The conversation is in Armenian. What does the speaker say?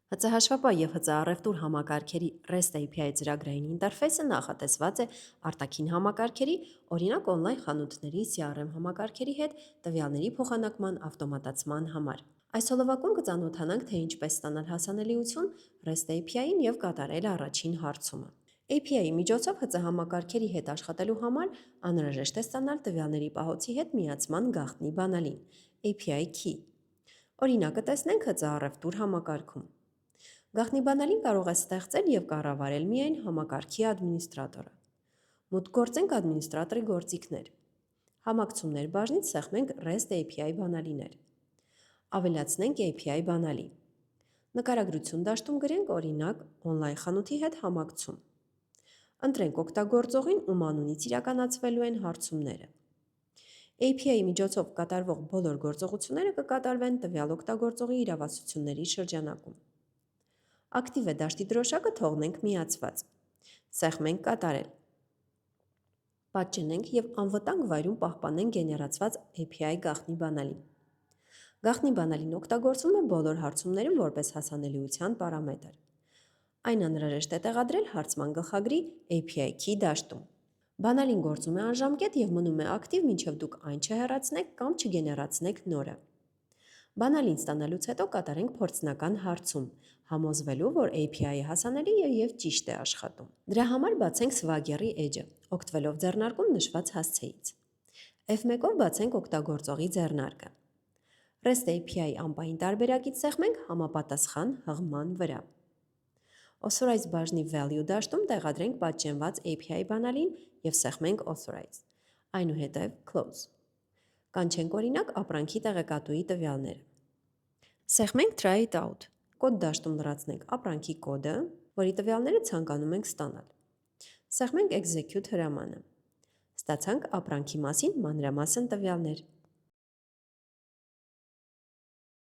ՀԾՀ և ՀԾԱռևտուր համակարգերի REST API ծրագրային ինտերֆեյսը նախատեսված է արտաքին համակարգերի, օրինակ օնլայն խանութների, CRM համակարգերի հետ տվյալների փոխանակման ավտոմատացման համար։ Այս հոլովակում կծանոթանանք, թե ինչպես ստանալ հասանելիություն REST API-ին և կատարել առաջին հարցումը։ API-ի միջոցով ՀԾ համակարգերի հետ աշխատելու համար անհրաժեշտ է ստանալ տվյալների պահոցի հետ միացման գաղտնի բանալին API Key։ Օրինակը տեսնենք ՀԾԱռևտուր համակարգում։ Գաղտնի բանալին կարող է ստեղծել և կառավարել միայն համակարգի ադմինիստրատորը։ Մուտք գործենք ադմինիստրատորի գործիքներ։ Համակցումներ բաժնից սեղմենք REST API բանալիներ։ Ավելացնենք API բանալի։ Նկարագրություն դաշտում գրենք օրինակ օնլայն խանութի հետ համակցում։ Ընտրենք օգտագործողին, ում անունից իրականացվելու են հարցումները։ API-ի միջոցով կատարվող բոլոր գործողությունները կկատարվեն տվյալ օգտագործողի իրավասությունների շրջանակում։ Ակտիվ է դաշտի դրոշակը թողնենք միացված։ Սեղմենք կատարել։ Պատճենենք և անվտանգ վայրում պահպանենք գեներացված API գաղտնի բանալին։ Գաղտնի բանալին օգտագործվում է բոլոր հարցումներում որպես հասանելիության պարամետր։ Այն անհրաժեշտ է տեղադրել հարցման գլխագրի API Key դաշտում։ Բանալին գործում է անժամկետ և մնում է ակտիվ, մինչև դուք այն չհեռացնեք կամ չգեներացնեք նորը։ Բանալին ստանալուց հետո կատարենք փորձնական հարցում, համոզվելու, որ API-ը հասանելի է և ճիշտ է աշխատում։ Դրա համար բացենք Swagger-ի էջը, օգտվելով ձեռնարկում նշված հասցեից։ F1-ով բացենք օգտագործողի ձեռնարկը։ REST API ամպային տարբերակից սեղմենք համապատասխան հղման վրա։ Authorize բաժնի Value դաշտում տեղադրենք պատճենված API բանալին և սեղմենք Authorize, այնուհետև Close։ Կանչենք օրինակ ապրանքի տեղեկատուի տվյալները։ Սեղմենք Try it out։ Կոդ դաշտում լրացնենք ապրանքի կոդը, որի տվյալները ցանկանում ենք ստանալ։ Սեղմենք Execute հրամանը։ Ստացանք ապրանքի մասին մանրամասն տվյալներ։